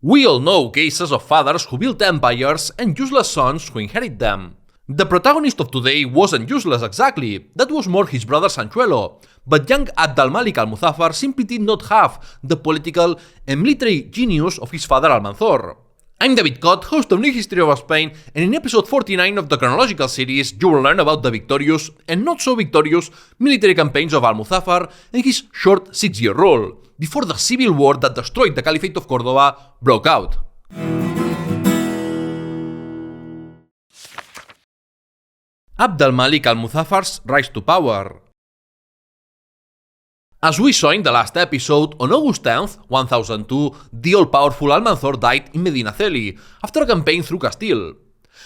We all know cases of fathers who built empires and useless sons who inherit them. The protagonist of today wasn't useless exactly, that was more his brother Sanchuelo, but young al-Malik al-Muzaffar simply did not have the political and military genius of his father Almanzor. I'm David Cott, host of New History of Spain, and in episode 49 of the chronological series, you will learn about the victorious and not so victorious military campaigns of Al-Muzaffar and his short 6-year rule, before the civil war that destroyed the Caliphate of Córdoba broke out. Al-Malik al-Muzaffar's rise to power. As we saw in the last episode, on August 10th, 1002, the all-powerful Almanzor died in Medina Celi after a campaign through Castile.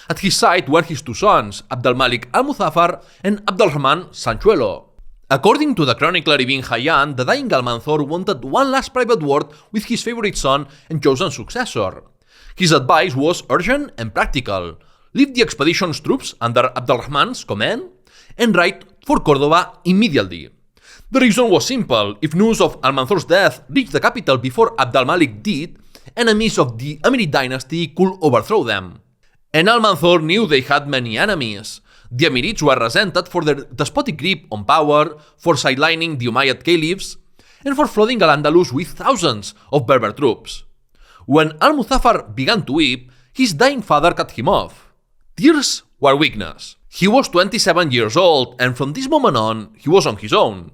At his side were his two sons, Al-Malik al-Muzaffar and al-Rahman Sanchuelo. According to the chronicler Ibn Hayyan, the dying Almanzor wanted one last private word with his favorite son and chosen successor. His advice was urgent and practical: leave the expedition's troops under Abdul-Rahman's command and ride for Córdoba immediately. The reason was simple: if news of Almanzor's death reached the capital before Al-Malik did, enemies of the Amirid dynasty could overthrow them. And Almanzor knew they had many enemies. The Amirids were resented for their despotic grip on power, for sidelining the Umayyad caliphs, and for flooding al-Andalus with thousands of Berber troops. When Al-Muzaffar began to weep, his dying father cut him off. Tears were weakness. He was 27 years old, and from this moment on, he was on his own.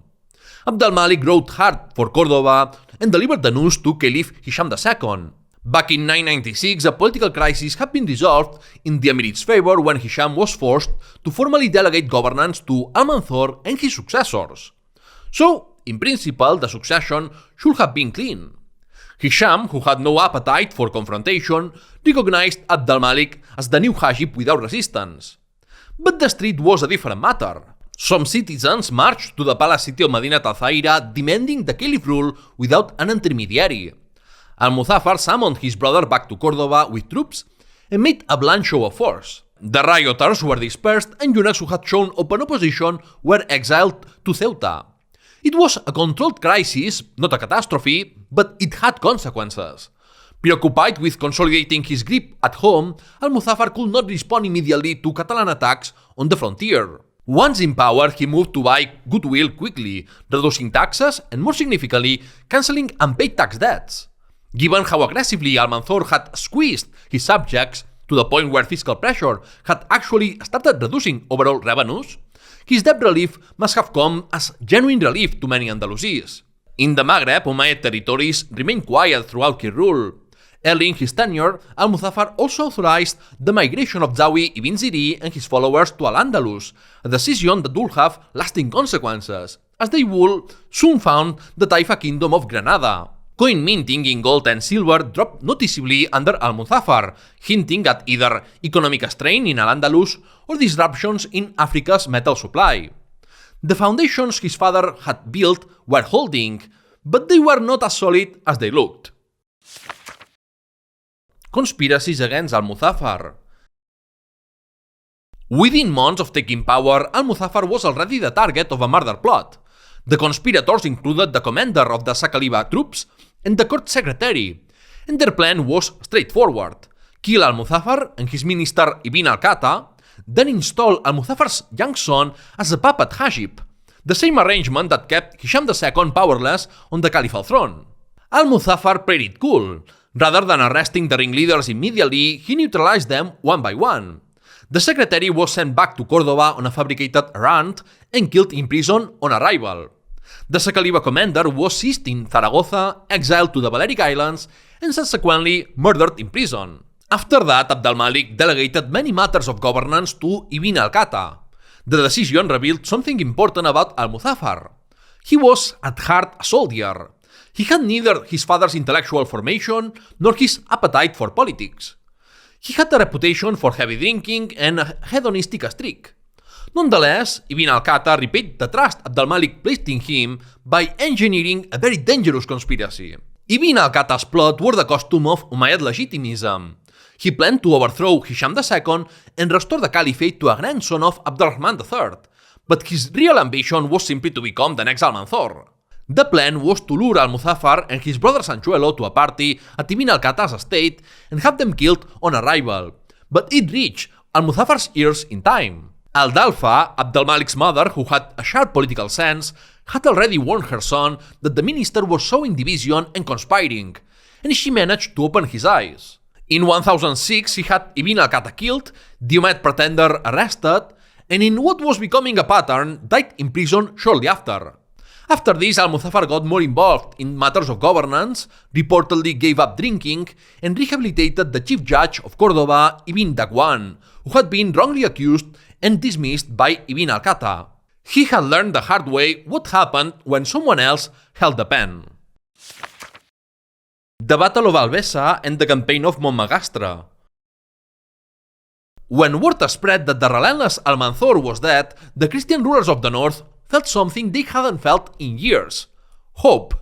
Al-Malik rode hard for Córdoba and delivered the news to Caliph Hisham II. Back in 996, a political crisis had been resolved in the Amirid's favor when Hisham was forced to formally delegate governance to Almanzor and his successors. So, in principle, the succession should have been clean. Hisham, who had no appetite for confrontation, recognized Al-Malik as the new Hajib without resistance. But the street was a different matter. Some citizens marched to the palace city of Medina al-Zahira demanding the caliph rule without an intermediary. Al-Muzaffar summoned his brother back to Córdoba with troops and made a blunt show of force. The rioters were dispersed and eunuchs who had shown open opposition were exiled to Ceuta. It was a controlled crisis, not a catastrophe, but it had consequences. Preoccupied with consolidating his grip at home, Al-Muzaffar could not respond immediately to Catalan attacks on the frontier. Once in power, he moved to buy goodwill quickly, reducing taxes and, more significantly, cancelling unpaid tax debts. Given how aggressively Almanzor had squeezed his subjects to the point where fiscal pressure had actually started reducing overall revenues, his debt relief must have come as genuine relief to many Andalusis. In the Maghreb, Umayyad territories remained quiet throughout his rule. Early in his tenure, Al-Muzaffar also authorized the migration of Zawi ibn Ziri and his followers to al-Andalus, a decision that would have lasting consequences, as they would soon found the Taifa kingdom of Granada. Coin minting in gold and silver dropped noticeably under Al-Muzaffar, hinting at either economic strain in al-Andalus or disruptions in Africa's metal supply. The foundations his father had built were holding, but they were not as solid as they looked. Conspiracies Against Al-Muzaffar. Within months of taking power, Al-Muzaffar was already the target of a murder plot. The conspirators included the commander of the Sakaliba troops and the court secretary, and their plan was straightforward: kill Al-Muzaffar and his minister Ibn al-Kata, then install Al-Muzaffar's young son as a puppet Hajib, the same arrangement that kept Hisham II powerless on the caliphal throne. Al-Muzaffar played it cool. Rather than arresting the ringleaders immediately, he neutralized them one by one. The secretary was sent back to Córdoba on a fabricated errand and killed in prison on arrival. The Sakaliba commander was seized in Zaragoza, exiled to the Balearic Islands, and subsequently murdered in prison. After that, Al-Malik delegated many matters of governance to Ibn al-Kata. The decision revealed something important about Al-Muzaffar. He was, at heart, a soldier. He had neither his father's intellectual formation nor his appetite for politics. He had a reputation for heavy drinking and a hedonistic streak. Nonetheless, Ibn al-Kata repaid the trust Al-Malik placed in him by engineering a very dangerous conspiracy. Ibn al-Kata's plot wore the costume of Umayyad legitimism. He planned to overthrow Hisham II and restore the caliphate to a grandson of Abdul-Rahman III, but his real ambition was simply to become the next Almanzor. The plan was to lure Al-Muzaffar and his brother Sanchuelo to a party at Ibn al-Qatta's estate and have them killed on arrival, but it reached Al-Muzaffar's ears in time. Al-Dalfa, al-Malik's mother, who had a sharp political sense, had already warned her son that the minister was sowing division and conspiring, and she managed to open his eyes. In 1006, he had Ibn al-Qatta killed, the Umayyad pretender arrested, and in what was becoming a pattern, died in prison shortly after. After this, Al-Muzaffar got more involved in matters of governance, reportedly gave up drinking, and rehabilitated the chief judge of Córdoba, Ibn Dagwan, who had been wrongly accused and dismissed by Ibn al-Qatta. He had learned the hard way what happened when someone else held the pen. The Battle of Albesa and the Campaign of Montmagastre. When word spread that the relentless Almanzor was dead, the Christian rulers of the north felt something they hadn't felt in years: hope.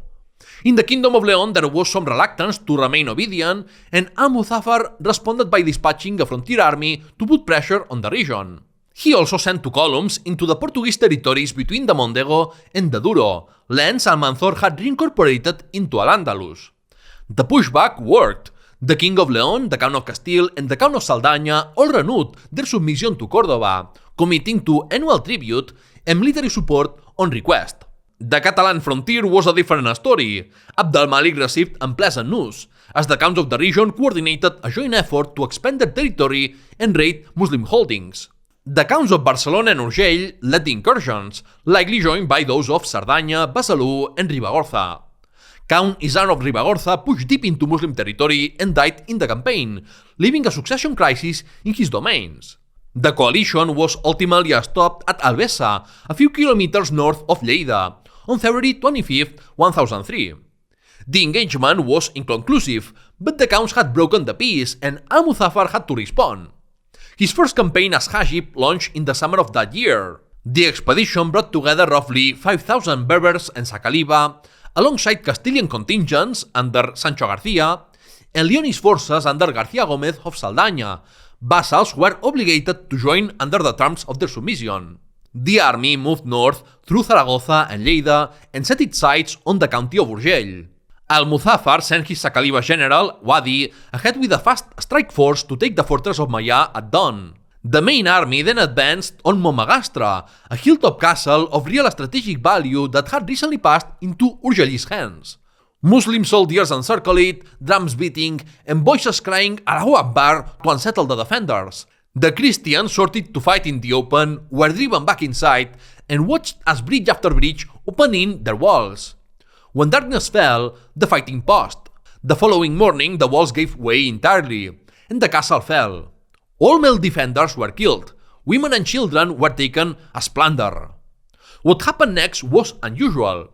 In the kingdom of León there was some reluctance to remain obedient, and Al-Muzaffar responded by dispatching a frontier army to put pressure on the region. He also sent 2 columns into the Portuguese territories between the Mondego and the Douro, lands Almanzor had reincorporated into al-Andalus. The pushback worked. The King of León, the Count of Castile, and the Count of Saldaña all renewed their submission to Córdoba, committing to annual tribute and military support on request. The Catalan frontier was a different story. al-Malik received unpleasant news, as the counts of the region coordinated a joint effort to expand their territory and raid Muslim holdings. The counts of Barcelona and Urgell led the incursions, likely joined by those of Sardaña, Besalú, and Ribagorza. Count Isaan of Ribagorza pushed deep into Muslim territory and died in the campaign, leaving a succession crisis in his domains. The coalition was ultimately stopped at Albesa, a few kilometers north of Lleida, on February 25, 1003. The engagement was inconclusive, but the counts had broken the peace and Al-Muzaffar had to respond. His first campaign as Hajib launched in the summer of that year. The expedition brought together roughly 5,000 Berbers and Sacaliba, alongside Castilian contingents under Sancho García, and Leonese forces under García Gómez of Saldaña. Vassals were obligated to join under the terms of their submission. The army moved north through Zaragoza and Lleida and set its sights on the county of Urgell. Al-Muzaffar sent his Sacaliba general, Wadi, ahead with a fast strike force to take the fortress of Maya at dawn. The main army then advanced on Montmagastre, a hilltop castle of real strategic value that had recently passed into Urgellese hands. Muslim soldiers encircled it, drums beating, and voices crying Allahu Akbar to unsettle the defenders. The Christians, sorted to fight in the open, were driven back inside and watched as bridge after bridge opened in their walls. When darkness fell, the fighting paused. The following morning, the walls gave way entirely, and the castle fell. All male defenders were killed. Women and children were taken as plunder. What happened next was unusual.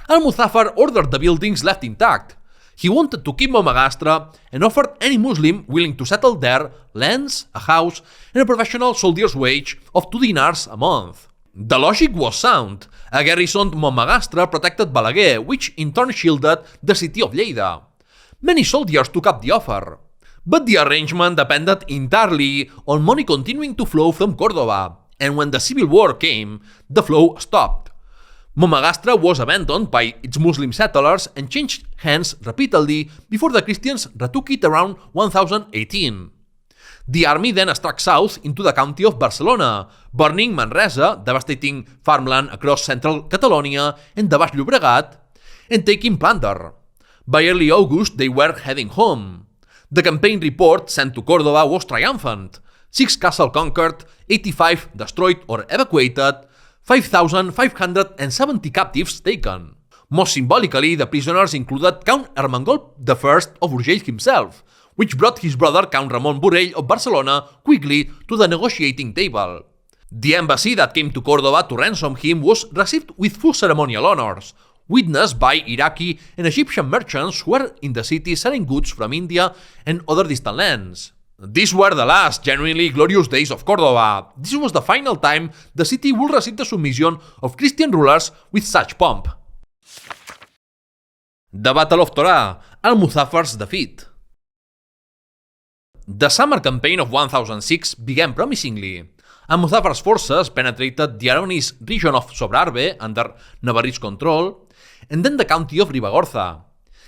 Al-Muzaffar ordered the buildings left intact. He wanted to keep Montmagastre and offered any Muslim willing to settle there lands, a house, and a professional soldier's wage of 2 dinars a month. The logic was sound. A garrisoned Montmagastre protected Balaguer, which in turn shielded the city of Lleida. Many soldiers took up the offer. But the arrangement depended entirely on money continuing to flow from Córdoba, and when the civil war came, the flow stopped. Montmagastre was abandoned by its Muslim settlers and changed hands repeatedly before the Christians retook it around 1018. The army then struck south into the county of Barcelona, burning Manresa, devastating farmland across central Catalonia and the Baix Llobregat, and taking plunder. By early August, they were heading home. The campaign report sent to Córdoba was triumphant. 6 castles conquered, 85 destroyed or evacuated, 5,570 captives taken. Most symbolically, the prisoners included Count Ermengol I of Urgell himself, which brought his brother Count Ramon Borrell of Barcelona quickly to the negotiating table. The embassy that came to Córdoba to ransom him was received with full ceremonial honors, witnessed by Iraqi and Egyptian merchants who were in the city selling goods from India and other distant lands. These were the last genuinely glorious days of Córdoba. This was the final time the city would receive the submission of Christian rulers with such pomp. The Battle of Torà, Al-Muzaffar's defeat. The summer campaign of 1006 began promisingly. Al-Muzaffar's forces penetrated the Aragonese region of Sobrarbe under Navarrese control, and then the county of Ribagorza.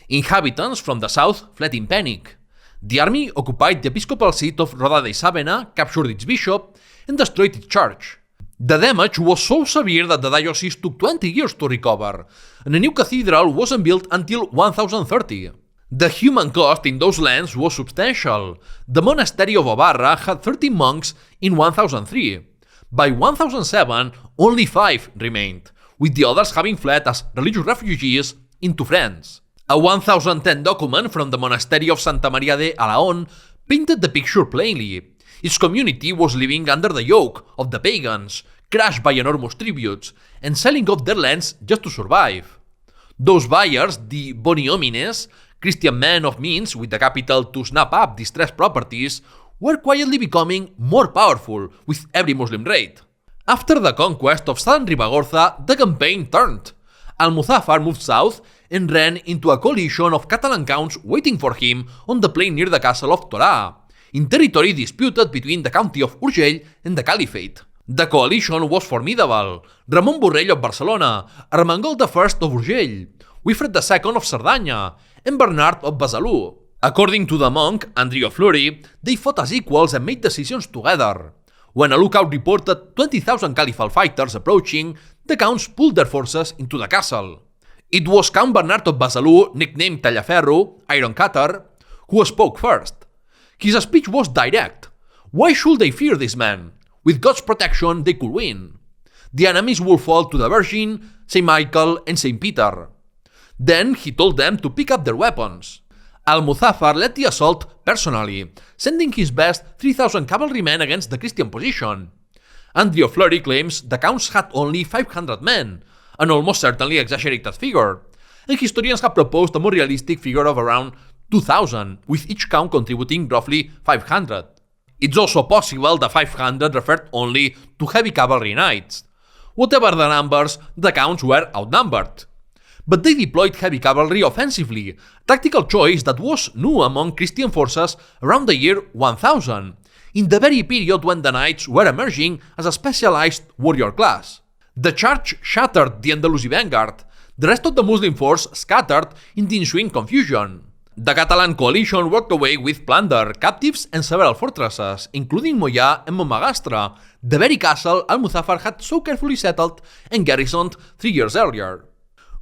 Inhabitants from the south fled in panic. The army occupied the episcopal seat of Roda de Sàvena, captured its bishop, and destroyed its church. The damage was so severe that the diocese took 20 years to recover, and a new cathedral wasn't built until 1030. The human cost in those lands was substantial. The monastery of Obarra had 13 monks in 1003. By 1007, only 5 remained, with the others having fled as religious refugees into France. A 1010 document from the monastery of Santa Maria de León painted the picture plainly. Its community was living under the yoke of the pagans, crushed by enormous tributes, and selling off their lands just to survive. Those buyers, the boni homines, Christian men of means with the capital to snap up distressed properties, were quietly becoming more powerful with every Muslim raid. After the conquest of southern Ribagorza, the campaign turned. Al-Muzaffar moved south and ran into a coalition of Catalan counts waiting for him on the plain near the castle of Torà, in territory disputed between the county of Urgell and the Caliphate. The coalition was formidable: Ramon Borrell of Barcelona, Armengol I of Urgell, Wilfred II of Cerdanya, and Bernard of Besalú. According to the monk, Andrew of Fleury, they fought as equals and made decisions together. When a lookout reported 20,000 caliphal fighters approaching, the counts pulled their forces into the castle. It was Count Bernard of Besalú, nicknamed Tallaferro, Iron Cutter, who spoke first. His speech was direct. Why should they fear this man? With God's protection, they could win. The enemies will fall to the Virgin, St. Michael, and St. Peter. Then he told them to pick up their weapons. Al-Muzaffar led the assault personally, sending his best 3,000 cavalrymen against the Christian position. Andrew of Fleury claims the counts had only 500 men, an almost certainly exaggerated figure, and historians have proposed a more realistic figure of around 2,000, with each count contributing roughly 500. It's also possible the 500 referred only to heavy cavalry knights. Whatever the numbers, the counts were outnumbered. But they deployed heavy cavalry offensively, a tactical choice that was new among Christian forces around the year 1000, in the very period when the knights were emerging as a specialized warrior class. The charge shattered the Andalusi vanguard. The rest of the Muslim force scattered in the ensuing confusion. The Catalan coalition walked away with plunder, captives, and several fortresses, including Moyà and Montmagastre, the very castle Al-Muzaffar had so carefully settled and garrisoned 3 years earlier.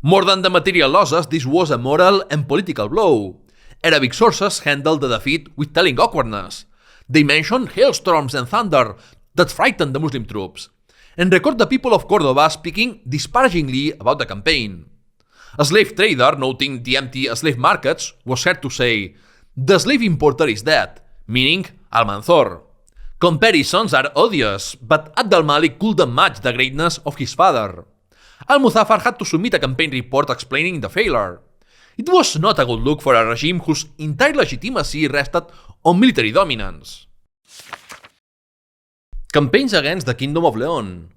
More than the material losses, this was a moral and political blow. Arabic sources handled the defeat with telling awkwardness. They mention hailstorms and thunder that frightened the Muslim troops, and record the people of Córdoba speaking disparagingly about the campaign. A slave trader, noting the empty slave markets, was heard to say, "The slave importer is dead," meaning Almanzor. Comparisons are odious, but al-Malik couldn't match the greatness of his father. Al-Muzaffar had to submit a campaign report explaining the failure. It was not a good look for a regime whose entire legitimacy rested on military dominance. Campaigns against the Kingdom of León.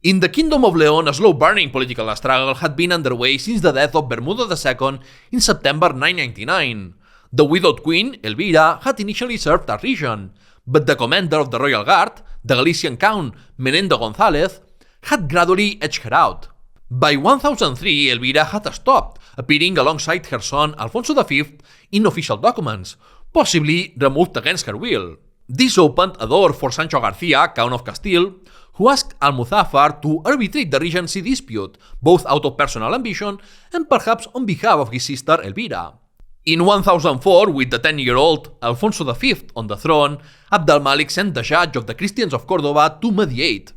In the Kingdom of León, a slow-burning political struggle had been underway since the death of Bermudo II in September 999. The widowed queen, Elvira, had initially served a region, but the commander of the Royal Guard, the Galician Count Menendo González, had gradually edged her out. By 1003, Elvira had stopped appearing alongside her son Alfonso V in official documents, possibly removed against her will. This opened a door for Sancho García, Count of Castile, who asked Al-Muzaffar to arbitrate the regency dispute, both out of personal ambition and perhaps on behalf of his sister Elvira. In 1004, with the 10-year-old Alfonso V on the throne, Abd-al-Malik sent the judge of the Christians of Córdoba to mediate.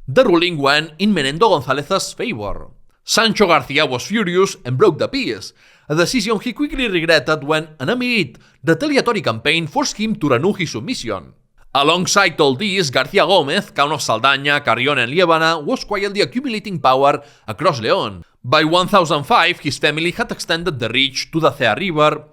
The ruling went in Menendo González's favor. Sancho García was furious and broke the peace, a decision he quickly regretted when an Amirid retaliatory campaign forced him to renew his submission. Alongside all this, García Gómez, Count of Saldaña, Carrión and Liébana, was quietly accumulating power across León. By 1005, his family had extended the reach to the Cea River,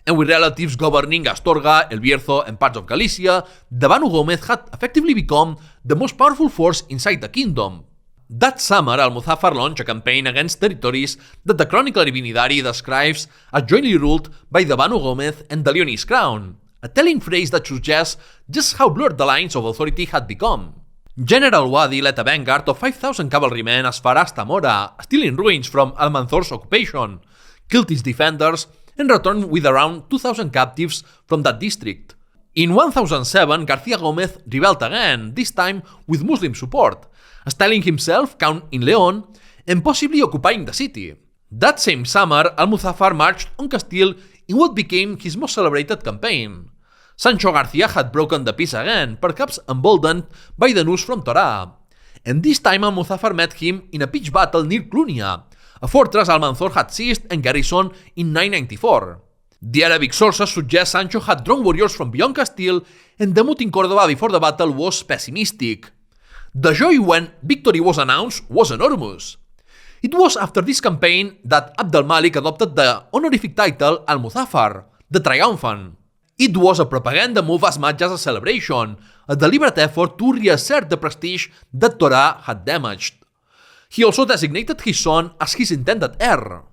and with relatives governing Astorga, El Bierzo, and parts of Galicia, the Banu Gómez had effectively become the most powerful force inside the kingdom. That summer, Al-Muzaffar launched a campaign against territories that the chronicler Ibn Hidari describes as jointly ruled by the Banu Gómez and the Leonese crown, a telling phrase that suggests just how blurred the lines of authority had become. General Wadi led a vanguard of 5,000 cavalrymen as far as Zamora, stealing ruins from Almanzor's occupation, killed his defenders, and returned with around 2,000 captives from that district. In 1007, García Gómez rebelled again, this time with Muslim support, styling himself Count in León and possibly occupying the city. That same summer, Al-Muzaffar marched on Castile in what became his most celebrated campaign. Sancho García had broken the peace again, perhaps emboldened by the news from Torà, and this time Al-Muzaffar met him in a pitched battle near Clunia, a fortress Almanzor had seized and garrisoned in 994. The Arabic sources suggest Sancho had drawn warriors from beyond Castile, and the mood in Córdoba before the battle was pessimistic. The joy when victory was announced was enormous. It was after this campaign that al-Malik adopted the honorific title Al-Muzaffar, the Triumphant. It was a propaganda move as much as a celebration, a deliberate effort to reassert the prestige that Torà had damaged. He also designated his son as his intended heir.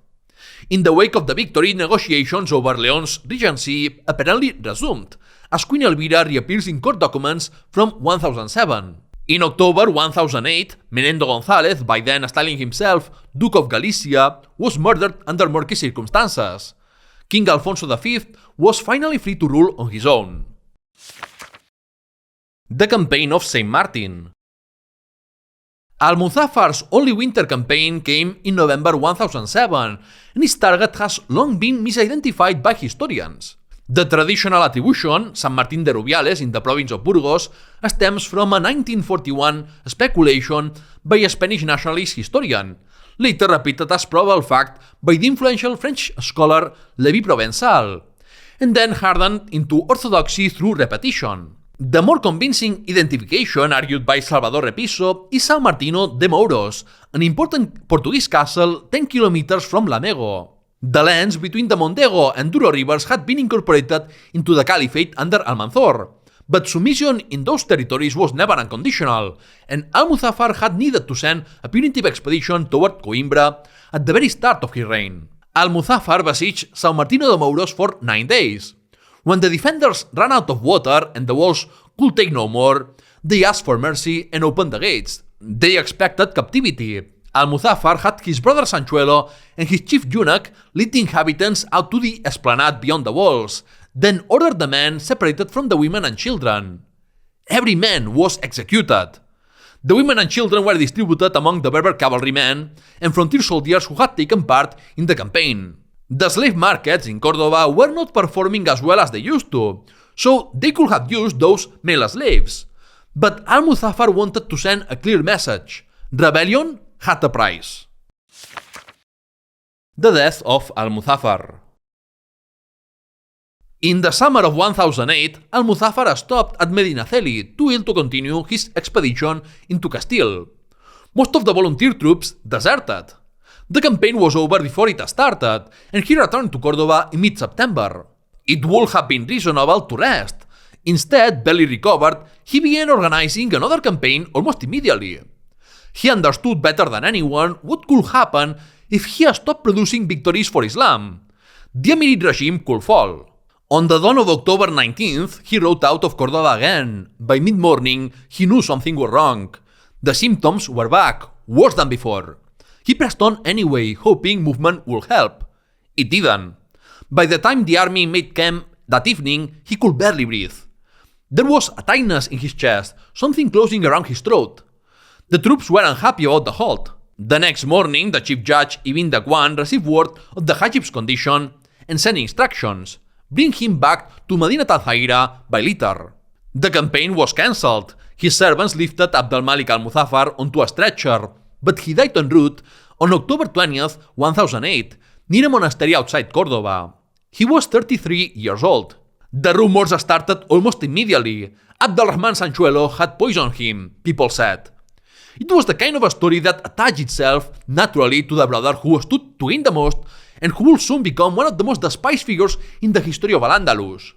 In the wake of the victory, negotiations over León's regency apparently resumed, as Queen Elvira reappears in court documents from 1007. In October 1008, Menendo González, by then styling himself Duke of Galicia, was murdered under murky circumstances. King Alfonso V was finally free to rule on his own. The Campaign of Saint Martin. Al-Muzaffar's only winter campaign came in November 1007, and its target has long been misidentified by historians. The traditional attribution, San Martín de Rubiales in the province of Burgos, stems from a 1941 speculation by a Spanish nationalist historian, later repeated as probable fact by the influential French scholar Lévi Provençal, and then hardened into orthodoxy through repetition. The more convincing identification argued by Salvador Repiso is São Martinho de Mouros, an important Portuguese castle 10 kilometers from Lamego. The lands between the Mondego and Douro rivers had been incorporated into the Caliphate under Almanzor, but submission in those territories was never unconditional, and Al-Muzaffar had needed to send a punitive expedition toward Coimbra at the very start of his reign. Al-Muzaffar besieged São Martinho de Mouros for 9 days. When the defenders ran out of water and the walls could take no more, they asked for mercy and opened the gates. They expected captivity. Al-Muzaffar had his brother Sanchuelo and his chief eunuch lead the inhabitants out to the esplanade beyond the walls, then ordered the men separated from the women and children. Every man was executed. The women and children were distributed among the Berber cavalrymen and frontier soldiers who had taken part in the campaign. The slave markets in Córdoba were not performing as well as they used to, so they could have used those male slaves. But Al-Muzaffar wanted to send a clear message: rebellion had a price. The death of Al-Muzaffar. In the summer of 1008, Al-Muzaffar stopped at Medinaceli, too ill to continue his expedition into Castile. Most of the volunteer troops deserted. The campaign was over before it started, and he returned to Córdoba in mid-September. It would have been reasonable to rest. Instead, barely recovered, he began organizing another campaign almost immediately. He understood better than anyone what could happen if he stopped producing victories for Islam. The Amirid regime could fall. On the dawn of October 19th, he rode out of Córdoba again. By mid-morning, he knew something was wrong. The symptoms were back, worse than before. He pressed on anyway, hoping movement would help. It didn't. By the time the army made camp that evening, he could barely breathe. There was a tightness in his chest, something closing around his throat. The troops were unhappy about the halt. The next morning, the chief judge, Ibn Dagwan, received word of the Hajib's condition and sent instructions: bring him back to Medinat al-Zaira by litter. The campaign was cancelled. His servants lifted al-Malik al-Muzaffar onto a stretcher, but he died en route on October 20th, 1008, near a monastery outside Córdoba. He was 33 years old. The rumors started almost immediately. al-Rahman Sanchuelo had poisoned him, people said. It was the kind of a story that attached itself naturally to the brother who stood to gain the most and who would soon become one of the most despised figures in the history of al-Andalus.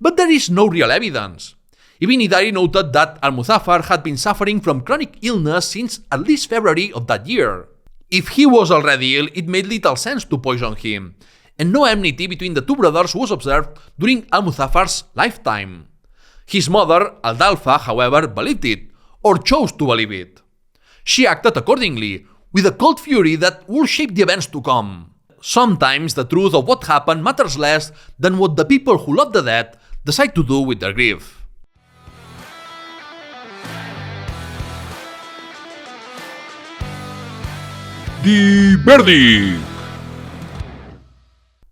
But there is no real evidence. Ibn Idari noted that Al-Muzaffar had been suffering from chronic illness since at least February of that year. If he was already ill, it made little sense to poison him, and no enmity between the two brothers was observed during Al-Muzaffar's lifetime. His mother, Aldalfa, however, believed it, or chose to believe it. She acted accordingly, with a cold fury that would shape the events to come. Sometimes the truth of what happened matters less than what the people who love the dead decide to do with their grief. The verdict!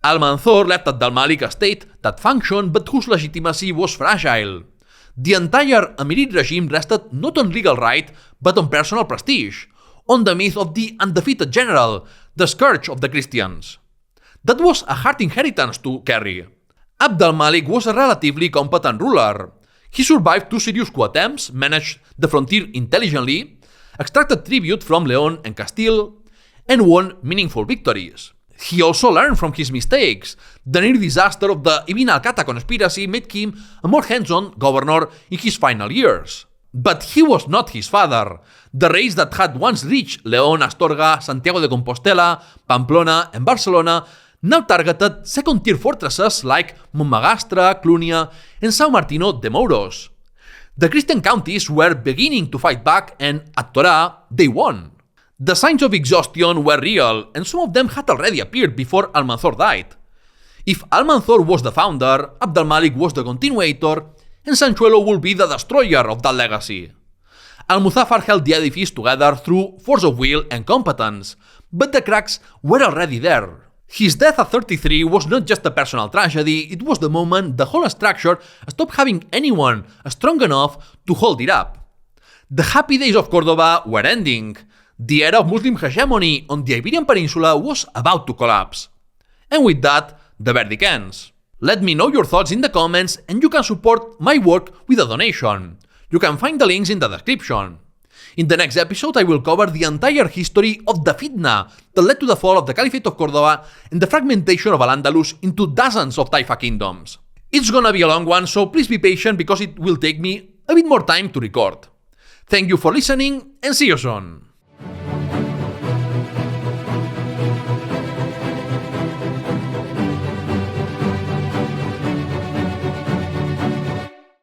Almanzor left at al-Malik a state that functioned but whose legitimacy was fragile. The entire Amirid regime rested not on legal right but on personal prestige, on the myth of the undefeated general, the scourge of the Christians. That was a hard inheritance to carry. Abd al-Malik was a relatively competent ruler. He survived 2 serious coup attempts, managed the frontier intelligently, extracted tribute from León and Castile, and won meaningful victories. He also learned from his mistakes. The near disaster of the Ibn al-Qatta conspiracy made him a more hands-on governor in his final years. But he was not his father. The race that had once reached León, Astorga, Santiago de Compostela, Pamplona, and Barcelona now targeted second-tier fortresses like Montmagastre, Clunia, and São Martino de Mouros. The Christian counties were beginning to fight back, and at Torà, they won. The signs of exhaustion were real, and some of them had already appeared before Almanzor died. If Almanzor was the founder, Abd al-Malik was the continuator, and Sanchuelo will be the destroyer of that legacy. Al-Muzaffar held the edifice together through force of will and competence, but the cracks were already there. His death at 33 was not just a personal tragedy, it was the moment the whole structure stopped having anyone strong enough to hold it up. The happy days of Córdoba were ending. The era of Muslim hegemony on the Iberian Peninsula was about to collapse. And with that, the verdict ends. Let me know your thoughts in the comments, and you can support my work with a donation. You can find the links in the description. In the next episode, I will cover the entire history of the fitna that led to the fall of the Caliphate of Córdoba and the fragmentation of al-Andalus into dozens of Taifa kingdoms. It's gonna be a long one, so please be patient because it will take me a bit more time to record. Thank you for listening, and see you soon!